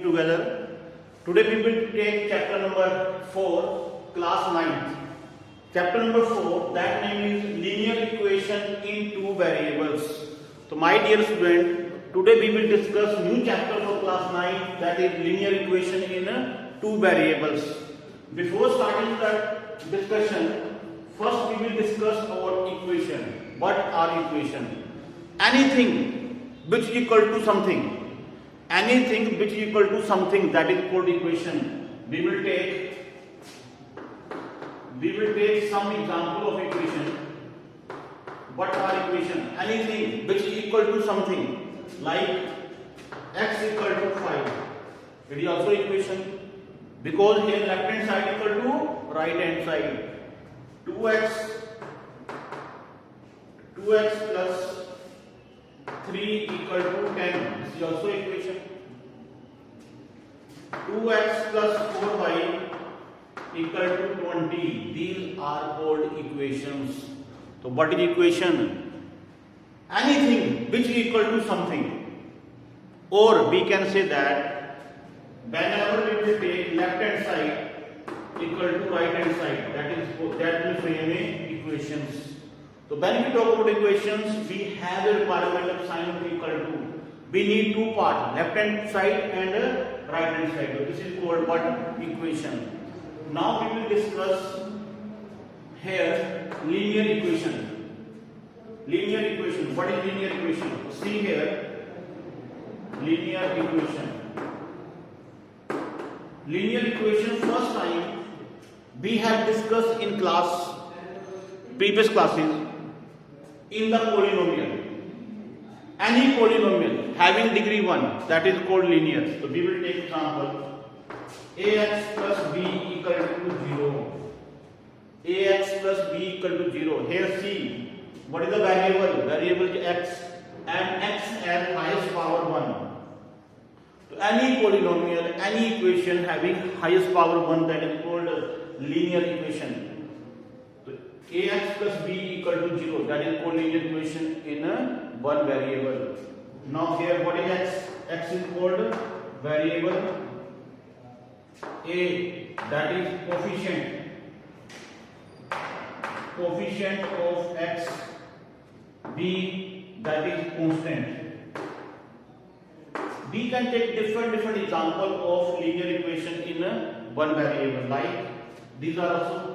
together. Today we will take chapter number 4, class 9th. Chapter number 4, that name is linear equation in two variables. So my dear student, today we will discuss new chapter for class 9, that is linear equation in two variables. Before starting that discussion, first we will discuss our equation. What are equation? Anything which is equal to something. Anything which is equal to something, that is called equation. We will take some example of equation. What are equation? Anything which is equal to something, like x equal to 5. It is also equation, because here left hand side equal to right hand side. 2x plus 3 equal to 10. This is also equation. 2x plus 4y equal to 20. These are called equations. So what is equation? Anything which is equal to something. Or we can say that whenever we will take left hand side equal to right hand side, that will frame a equations. So when we talk about equations, we have a requirement of sign of equal to. We need two parts, left hand side and right hand side. So this is called what? Equation. Now we will discuss here linear equation. Linear equation. What is linear equation? See here, linear equation. Linear equation first time we have discussed in previous classes. In the polynomial, any polynomial having degree 1, that is called linear. So we will take example, ax plus b equal to 0. Ax plus b equal to 0. Here see, what is the variable? Variable is x, and x has highest power 1. So any polynomial, any equation having highest power 1, that is called linear equation. Ax plus b equal to 0, that is called linear equation in one variable. Now here what is x? X is called variable a, that is coefficient of x, b, that is constant. We can take different example of linear equation in one variable, like these are also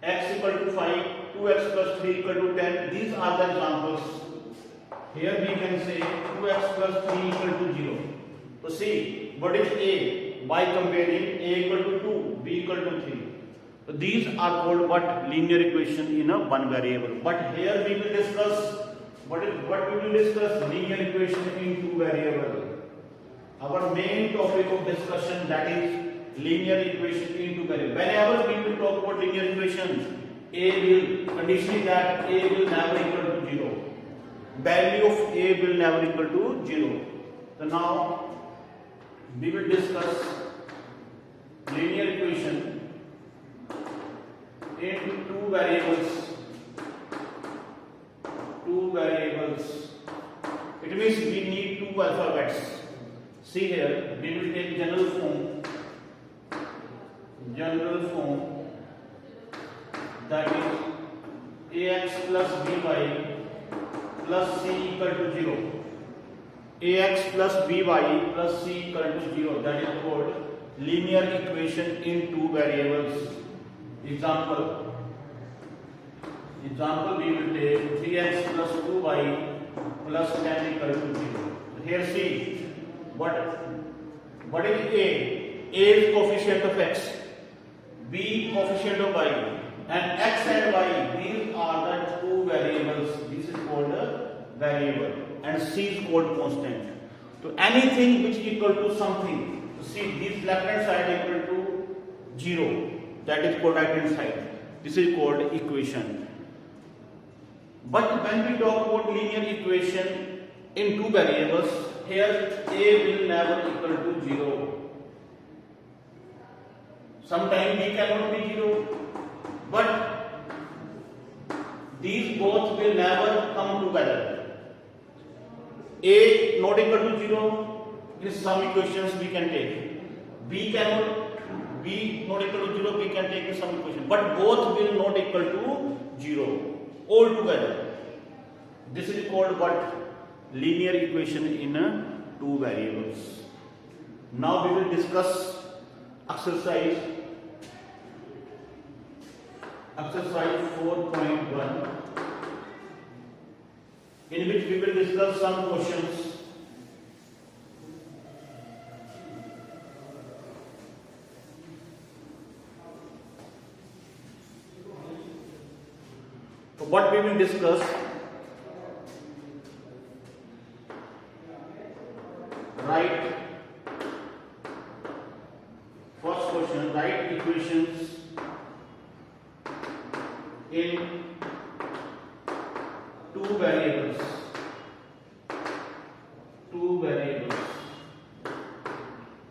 x equal to 5, 2x plus 3 equal to 10. These are the examples. Here we can say 2x plus 3 equal to 0. So see, what is a? By comparing a equal to 2, b equal to 3. So these are called what? Linear equation in a one variable. But here we will discuss what we will discuss linear equation in two variables. Our main topic of discussion, that is linear equation in two variables. Whenever we will talk about linear equation, conditionally that a will never equal to 0. Value of a will never equal to 0. So now we will discuss linear equation in two variables. It means we need two alphabets. See here, we will take general form, that is ax plus by plus c equal to 0. Ax plus by plus c equal to 0, that is called linear equation in two variables. Example we will take 3x plus 2y plus 10 equal to 0. Here see, what is a? A is coefficient of x, b coefficient of y, and x and y, these are the two variables. This is called a variable, and c is called constant. So anything which is equal to something, so see this left hand side equal to 0, that is called right hand side. This is called equation. But when we talk about linear equation in two variables, here a will never equal to 0. Sometimes b cannot be 0, but these both will never come together. A not equal to 0, in some equations we can take b not equal to 0, we can take in some equation, but both will not equal to 0 altogether. This is called what? Linear equation in two variables. Now we will discuss exercise 4.1, in which we will discuss some questions. So what we will discuss: write, first question, write equations in two variables.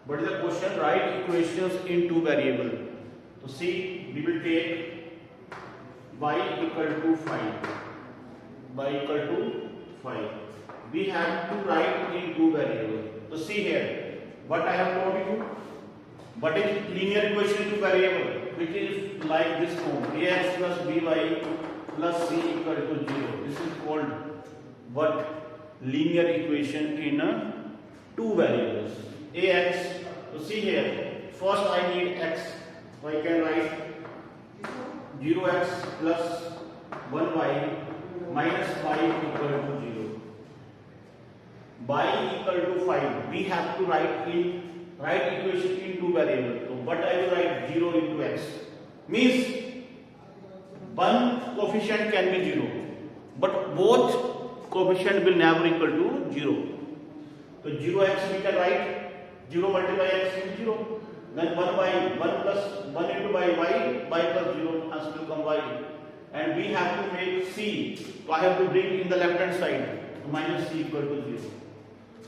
What is the question? Write equations in two variable. So see, we will take y equal to 5. We have to write in two variable. So see here, what I have told you. What is linear equation in two variable? Which is like this form: ax plus by plus c equal to 0. This is called what? Linear equation in two variables. Ax. So see here, first I need x, so I can write 0x plus 1y minus 5 equal to 0. Y equal to 5. We have to write equation in two variables. So what I will write? 0 into x. Means one coefficient can be 0, but both coefficient will never equal to 0. So 0x we can write 0 multiply x is 0. Then 1 by 1 plus 1 into y plus 0 has to become y. And we have to make c. So I have to bring in the left hand side. So minus c equal to 0.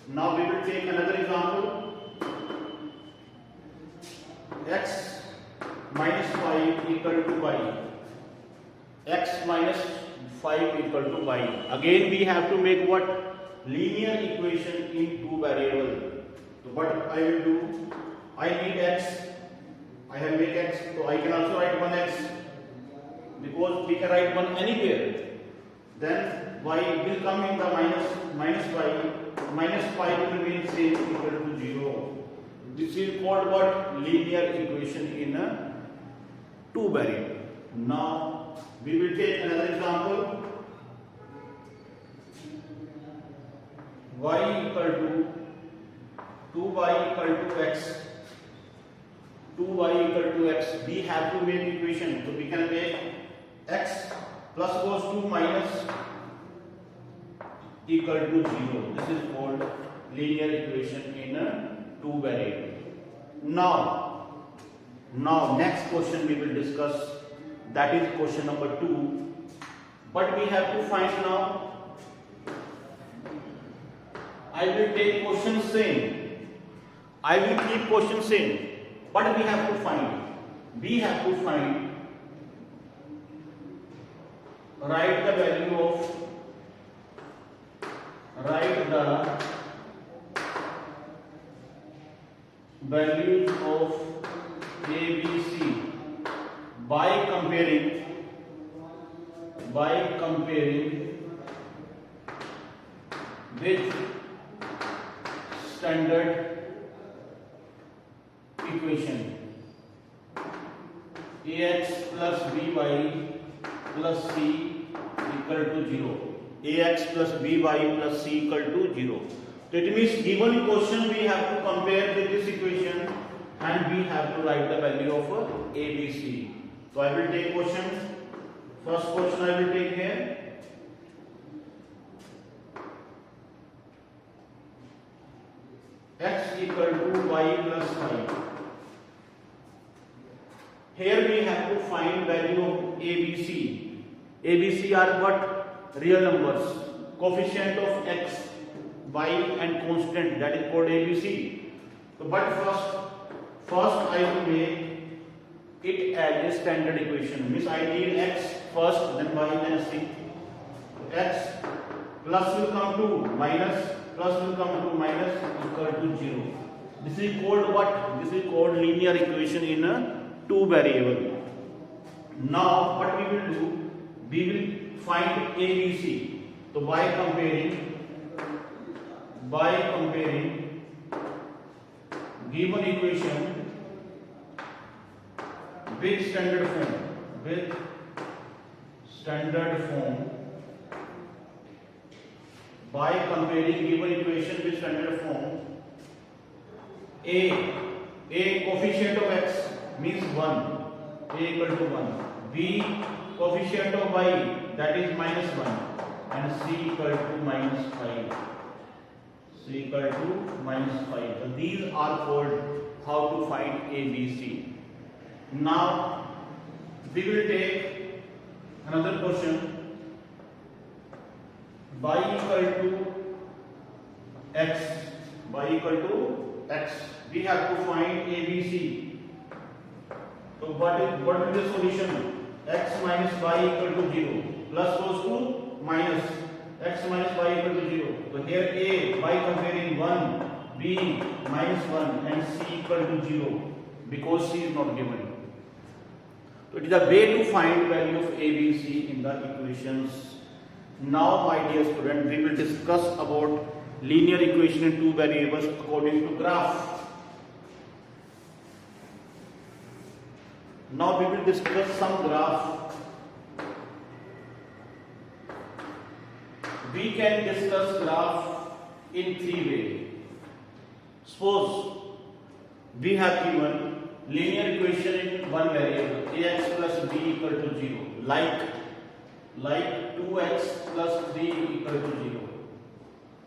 Now we will take another example. X minus 5 equal to y. X minus 5 equal to y. Again we have to make what? Linear equation in two variable. So what I will do? I need x. I have made x. So I can also write 1x. Because we can write 1 anywhere. Then y will come in the minus y. Minus 5 will remain same equal to 0. This is called what? Linear equation in a two variable. Now we will take another example. Y equal to 2y equal to x. 2y equal to x. We have to make equation. So we can make x plus goes to minus equal to 0. This is called linear equation in a two variable. Now next question we will discuss, that is question number 2. But we have to find now. I will take question same. I will keep question same. But we have to find. Write the value of values of A, B, C by comparing with standard equation. Ax plus by plus c equal to 0. Ax plus by plus c equal to 0. So it means given question we have to compare with this equation and we have to write the value of A, B, C. So I will take question. First question I will take here. X equal to y plus 5. Here we have to find value of A, B, C. A, B, C are what? Real numbers. Coefficient of x, y and constant, that is called A, B, C. So, but first I will make it as a standard equation. Means I need x first, then y, then c. So x plus will come to minus plus will come to minus equal to 0. This is called what? This is called linear equation in a two variable. Now what we will do? We will find ABC. So by comparing given equation with standard form, by comparing given equation with standard form, a coefficient of x means 1, a equal to 1, b coefficient of y, that is minus 1, and c equal to minus 5. So these are called how to find a, b, c. Now we will take another question. Y equal to x, we have to find a, b, c. So what will be the solution? X minus y equal to 0, plus goes to minus, x minus y equal to 0. So here a, by comparing 1, b minus 1, and c equal to 0, because c is not given. So it is a way to find value of a, b, c in the equations. Now my dear student, we will discuss about linear equation in two variables according to graph. Now we will discuss some graph. We can discuss graph in three ways. Suppose we have given linear equation in one variable, ax plus b equal to 0, like 2x plus 3 equal to 0.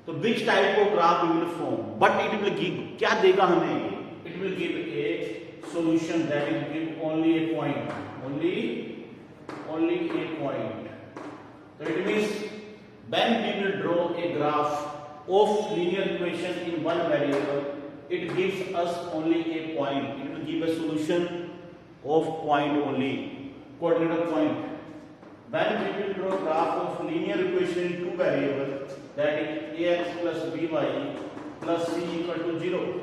So which type of graph we will form? But it will give, क्या देगा हमें? It will give a solution that will give only a point. Only a point. So it means when we will draw a graph of linear equation in one variable, it gives us only a point. It will give a solution of point only, coordinate point. When we will draw graph of linear equation in two variables, that is ax plus by plus c equal to 0.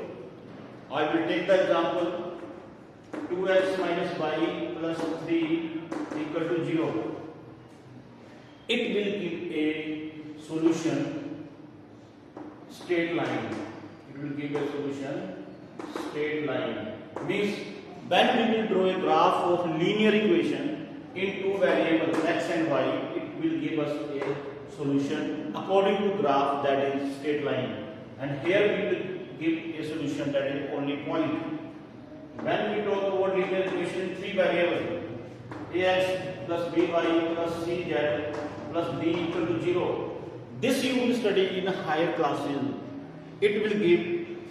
I will take the example 2x minus y plus 3 equal to 0. It will give a solution straight line. It will give a solution straight line. Means when we will draw a graph of linear equation in two variables x and y, it will give us a solution according to graph that is straight line. And here we will give a solution that is only point. When we talk about linear equation in three variables, ax plus by plus cz plus d equal to 0, this you will study in higher classes. It will give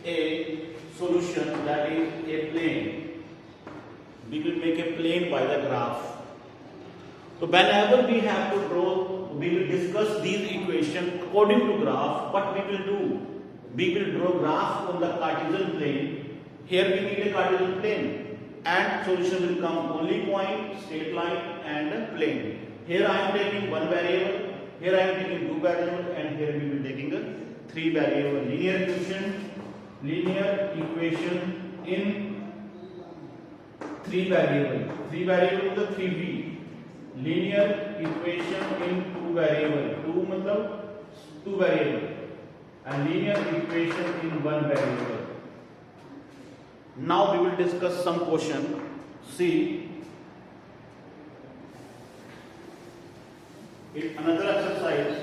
a solution that is a plane. We will make a plane by the graph. So whenever we have to draw, we will discuss these equations according to graph. What we will do? We will draw graph on the Cartesian plane. Here we need a Cartesian plane, and solution will come only point, straight line, and plane. Here I am taking one variable, here I am taking two variables, and here we will be taking a three variable linear equation in three variable. Three variable is the 3V. Linear equation in two variable. Two मतलब two variable, and linear equation in one variable. Now we will discuss some question. See, in another exercise,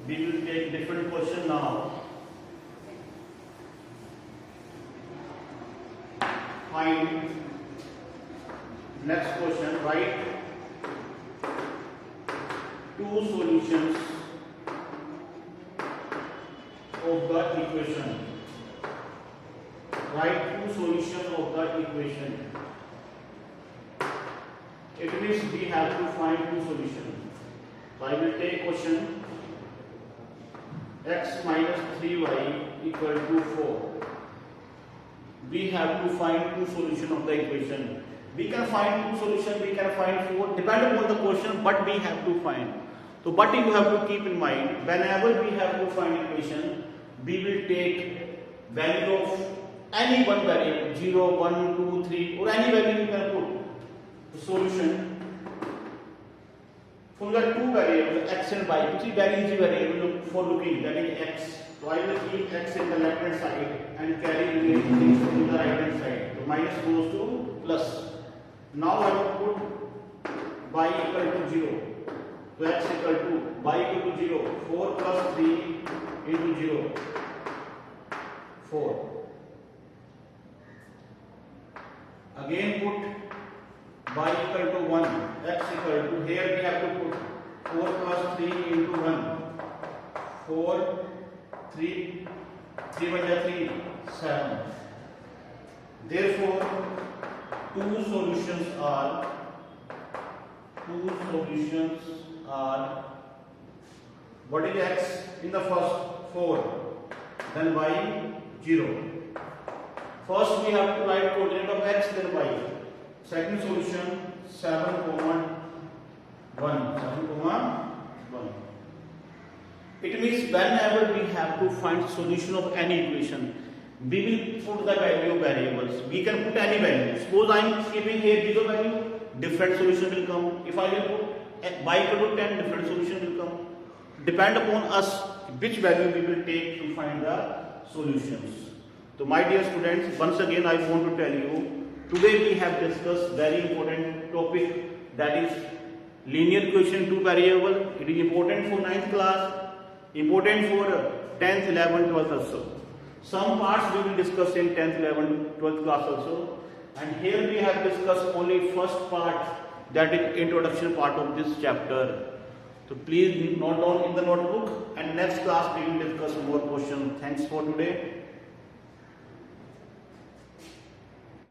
we will take different question now. Find next question. Write two solutions of the equation. Write two solutions of the equation. It means we have to find two solutions. So I will take question x minus 3y equal to 4. We have to find two solutions of the equation. We can find two solutions, we can find 4, depending on the question, but we have to find. So what you have to keep in mind, whenever we have to find equation, we will take value of any one variable, 0, 1, 2, 3, or any value you can put. The solution from the two variables x and y, which is very easy variable for looking, that is x. So I will keep x in the left hand side and carry remaining things in the right hand side. So minus goes to plus. Now I will put y equal to 0. So x equal to y equal to 0. 4 plus 3 into 0. 4. Again put y equal to 1. X equal to, here we have to put 4 plus 3 into 1. 4, 3, 3 1 3, 7. Therefore, two solutions are what is x in the first 4, then y 0. First we have to write coordinate of x, then y. Second solution 7, 1. It means whenever we have to find solution of any equation, we will put the value of variables. We can put any value. Suppose I am keeping here 0 value, different solution will come. If I will put y equal to 10, different solution will come. Depend upon us which value we will take to find the solutions. So my dear students, once again I want to tell you, today we have discussed very important topic, that is linear equation two variable. It is important for 9th class, important for 10th, 11th, 12th also. Some parts we will discuss in 10th, 11th, 12th class also. And here we have discussed only first part, that is introduction part of this chapter. So please note down in the notebook, and next class we will discuss more questions. Thanks for today.